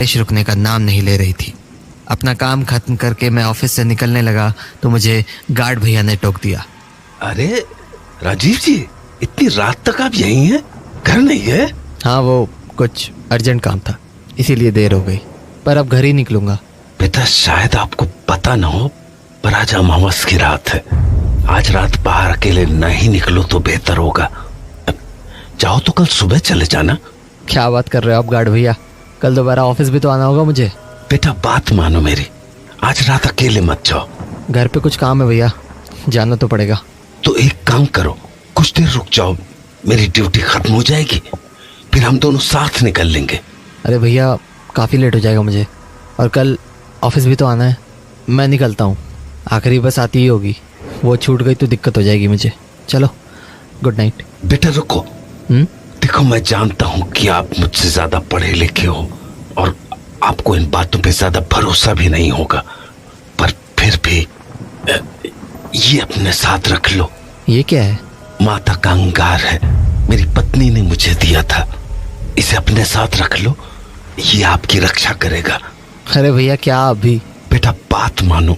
बारिश रुकने का नाम नहीं ले रही थी। अपना काम खत्म करके मैं ऑफिस से निकलने लगा तो मुझे गार्ड भैया ने टोक दिया। अरे राजीव जी, इतनी रात तक आप यहीं हैं? घर नहीं है? हाँ, वो कुछ अर्जेंट काम था, इसीलिए देर हो गई, पर अब घर ही निकलूंगा। बेटा, शायद आपको पता न हो, पर आज अमावस की रात है। आज रात बाहर अकेले नहीं निकलो तो बेहतर होगा। जाओ तो कल सुबह चले जाना। क्या बात कर रहे हो आप गार्ड भैया? कल दोबारा ऑफिस भी तो आना होगा मुझे। बेटा, बात मानो मेरी, आज रात अकेले मत जाओ। घर पे कुछ काम है भैया, जाना तो पड़ेगा। तो एक काम करो, कुछ देर रुक जाओ, मेरी ड्यूटी खत्म हो जाएगी, फिर हम दोनों साथ निकल लेंगे। अरे भैया, काफ़ी लेट हो जाएगा मुझे, और कल ऑफिस भी तो आना है। मैं निकलता हूँ, आखिरी बस आती ही होगी, वो छूट गई तो दिक्कत हो जाएगी मुझे। चलो, गुड नाइट। बेटा रुको। देखो, मैं जानता हूँ कि आप मुझसे ज्यादा पढ़े लिखे हो और आपको इन बातों पे ज्यादा भरोसा भी नहीं होगा, पर फिर भी ये अपने साथ रख लो। ये क्या है? माता का अंगार है, मेरी पत्नी ने मुझे दिया था। इसे अपने साथ रख लो, ये आपकी रक्षा करेगा। अरे भैया, क्या अभी? बेटा, बात मानो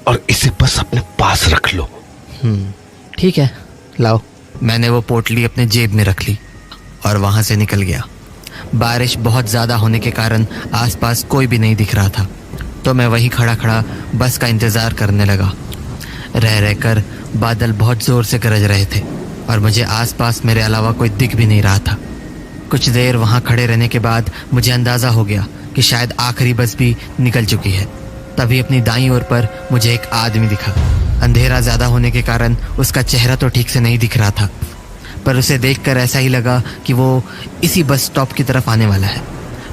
और इसे बस अपने पास रख लो। ठीक है, लाओ। मैंने वो पोटली अपने जेब में रख ली और वहां से निकल गया। बारिश बहुत ज़्यादा होने के कारण आसपास कोई भी नहीं दिख रहा था, तो मैं वहीं खड़ा खड़ा बस का इंतज़ार करने लगा। रह रहकर बादल बहुत ज़ोर से गरज रहे थे और मुझे आसपास मेरे अलावा कोई दिख भी नहीं रहा था। कुछ देर वहां खड़े रहने के बाद मुझे अंदाज़ा हो गया कि शायद आखिरी बस भी निकल चुकी है। तभी अपनी दाईं ओर पर मुझे एक आदमी दिखा। अंधेरा ज़्यादा होने के कारण उसका चेहरा तो ठीक से नहीं दिख रहा था, पर उसे देखकर ऐसा ही लगा कि वो इसी बस स्टॉप की तरफ आने वाला है।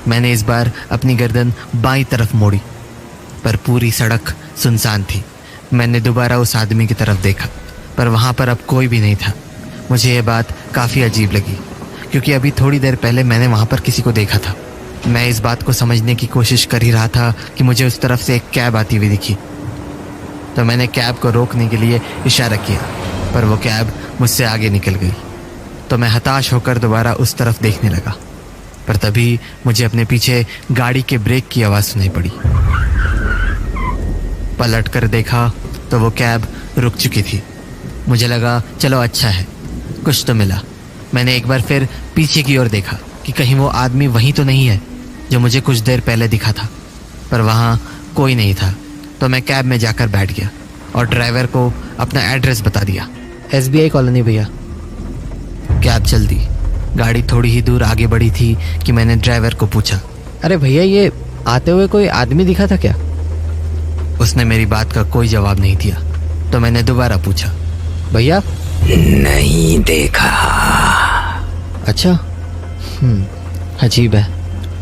मैंने इस बार अपनी गर्दन बाईं तरफ मोड़ी, पर पूरी सड़क सुनसान थी। मैंने दोबारा उस आदमी की तरफ देखा, पर वहाँ पर अब कोई भी नहीं था। मुझे ये बात काफ़ी अजीब लगी, क्योंकि अभी थोड़ी देर पहले मैंने वहाँ पर किसी को देखा था। मैं इस बात को समझने की कोशिश कर ही रहा था कि मुझे उस तरफ से एक कैब आती हुई दिखी, तो मैंने कैब को रोकने के लिए इशारा किया, पर वो कैब मुझसे आगे निकल गई। तो मैं हताश होकर दोबारा उस तरफ देखने लगा, पर तभी मुझे अपने पीछे गाड़ी के ब्रेक की आवाज़ सुनाई पड़ी। पलट कर देखा तो वो कैब रुक चुकी थी। मुझे लगा चलो अच्छा है, कुछ तो मिला। मैंने एक बार फिर पीछे की ओर देखा कि कहीं वो आदमी वहीं तो नहीं है जो मुझे कुछ देर पहले दिखा था, पर वहाँ कोई नहीं था। तो मैं कैब में जाकर बैठ गया और ड्राइवर को अपना एड्रेस बता दिया। SBI कॉलोनी भैया। कैब चल दी। गाड़ी थोड़ी ही दूर आगे बढ़ी थी कि मैंने ड्राइवर को पूछा, अरे भैया, ये आते हुए कोई आदमी दिखा था क्या? उसने मेरी बात का कोई जवाब नहीं दिया, तो मैंने दोबारा पूछा, भैया? नहीं देखा। अच्छा, अजीब है,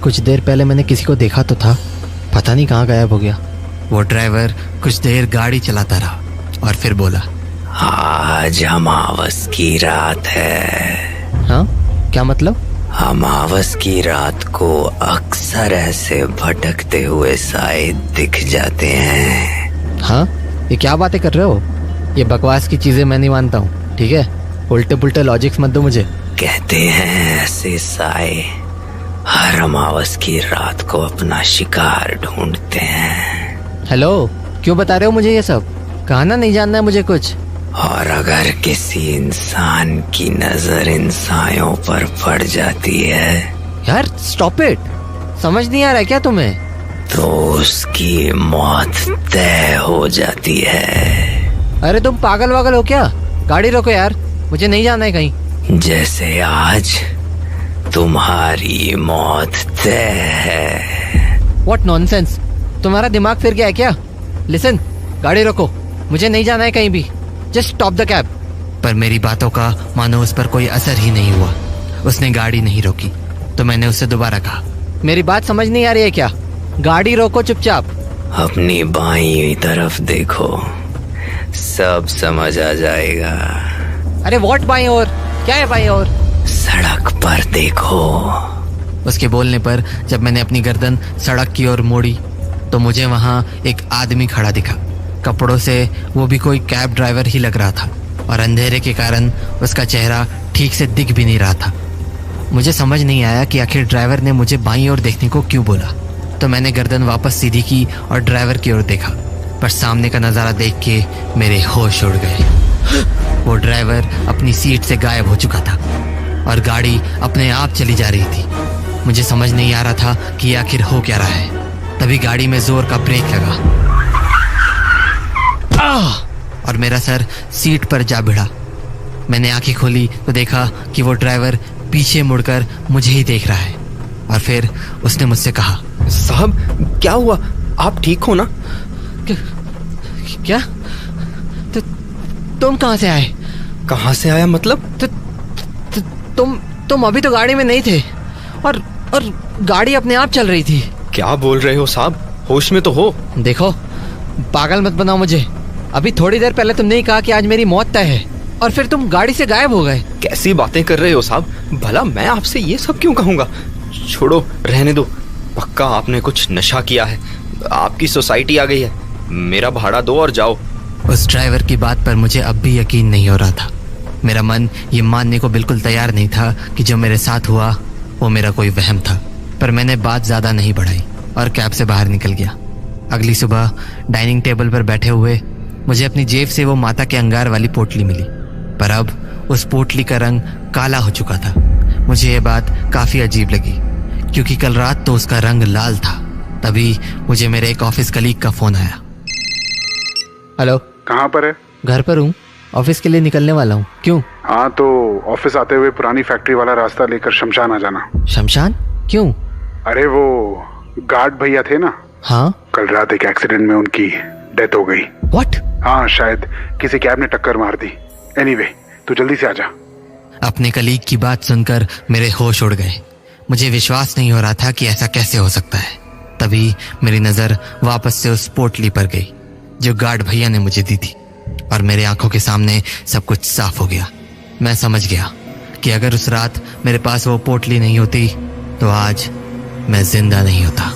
कुछ देर पहले मैंने किसी को देखा तो था, पता नहीं कहाँ गायब हो गया। वो ड्राइवर कुछ देर गाड़ी चलाता रहा और फिर बोला, आज अमावस की रात है। हाँ, क्या मतलब? अमावस की रात को अक्सर ऐसे भटकते हुए साए दिख जाते हैं। हाँ, ये क्या बातें कर रहे हो? ये बकवास की चीजें मैं नहीं मानता हूँ, ठीक है? उल्टे पुल्टे लॉजिक्स मत दो मुझे। कहते हैं ऐसे साए हर अमावस की रात को अपना शिकार ढूंढते हैं। हेलो, क्यों बता रहे हो मुझे ये सब? कहना नहीं जानना है मुझे कुछ। और अगर किसी इंसान की नजर इन सायों पर पड़ जाती है, यार स्टॉप इट, समझ नहीं आ रहा है क्या तुम्हें? तो उसकी मौत तय हो जाती है। अरे तुम पागल वागल हो क्या? गाड़ी रोको यार, मुझे नहीं जाना है कहीं। जैसे आज तुम्हारी मौत तय है। व्हाट नॉनसेंस, तुम्हारा दिमाग फिर गया है क्या? लिसन, गाड़ी रोको, मुझे नहीं जाना है कहीं भी, जस्ट स्टॉप द कैब। पर मेरी बातों का मानो उस पर कोई असर ही नहीं हुआ। उसने गाड़ी नहीं रोकी, तो मैंने उससे दोबारा कहा, मेरी बात समझ नहीं आ रही है क्या? गाड़ी रोको चुपचाप। अपनी बाईं तरफ देखो, सब समझ आ जाएगा। अरे व्हाट बाईं ओर? क्या है बाईं ओर? सड़क पर देखो। उसके बोलने पर जब मैंने अपनी गर्दन सड़क की ओर मोड़ी तो मुझे वहां एक आदमी खड़ा दिखा। कपड़ों से वो भी कोई कैब ड्राइवर ही लग रहा था और अंधेरे के कारण उसका चेहरा ठीक से दिख भी नहीं रहा था। मुझे समझ नहीं आया कि आखिर ड्राइवर ने मुझे बाईं ओर देखने को क्यों बोला। तो मैंने गर्दन वापस सीधी की और ड्राइवर की ओर देखा, पर सामने का नज़ारा देख के मेरे होश उड़ गए। वो ड्राइवर अपनी सीट से गायब हो चुका था और गाड़ी अपने आप चली जा रही थी। मुझे समझ नहीं आ रहा था कि आखिर हो क्या रहा है। तभी गाड़ी में जोर का ब्रेक लगा और मेरा सर सीट पर जा भिड़ा। मैंने आंखें खोली तो देखा कि वो ड्राइवर पीछे मुड़कर मुझे ही देख रहा है और फिर उसने मुझसे कहा, साहब क्या हुआ, आप ठीक हो ना? क्या? तुम कहाँ से आए? कहाँ से आया मतलब? तुम अभी तो गाड़ी में नहीं थे और गाड़ी अपने आप चल रही थी। क्या बोल रहे हो साहब, होश में तो हो? देखो, पागल मत बनाओ मुझे। अभी थोड़ी देर पहले तुमने ही कहा कि आज मेरी मौत तय है और फिर तुम गाड़ी से गायब हो गए। कैसी बातें कर रहे हो साहब, भला मैं आपसे ये सब क्यों कहूँगा? छोड़ो, रहने दो। पक्का आपने कुछ नशा किया है, आपकी सोसाइटी आ गई है। मेरा भाड़ा दो और जाओ। उस ड्राइवर की बात पर मुझे अब भी यकीन नहीं हो रहा था। मेरा मन ये मानने को बिल्कुल तैयार नहीं था कि जो मेरे साथ हुआ वो मेरा कोई वहम था। पर मैंने बात ज़्यादा नहीं बढ़ाई और कैब से बाहर निकल गया। अगली सुबह डाइनिंग टेबल पर बैठे हुए मुझे अपनी जेब से वो माता के अंगार वाली पोटली मिली, पर अब उस पोटली का रंग काला हो चुका था। मुझे ये बात काफ़ी अजीब लगी क्योंकि कल रात तो उसका रंग लाल था। तभी मुझे मेरे एक ऑफिस कलीग का फ़ोन आया। हेलो, कहाँ पर है? घर पर हूँ, ऑफिस के लिए निकलने वाला हूँ। क्यों? हाँ, तो ऑफिस आते हुए पुरानी फैक्ट्री वाला रास्ता लेकर शमशान आ जाना। शमशान? क्यों? अरे वो गार्ड भैया थे ना, हाँ। कल रात एक एक्सीडेंट में उनकी डेथ हो गई। व्हाट? हाँ, शायद किसी कैब ने टक्कर मार दी। एनीवे, तू जल्दी से आ जा। अपने कलीग की बात सुनकर मेरे होश उड़ गए। मुझे विश्वास नहीं हो रहा था कि ऐसा कैसे हो सकता है। तभी मेरी नज़र वापस से उस पोटली पर गई जो गार्ड भैया ने मुझे दी थी और मेरे आंखों के सामने सब कुछ साफ हो गया। मैं समझ गया कि अगर उस रात मेरे पास वो पोटली नहीं होती तो आज मैं जिंदा नहीं होता।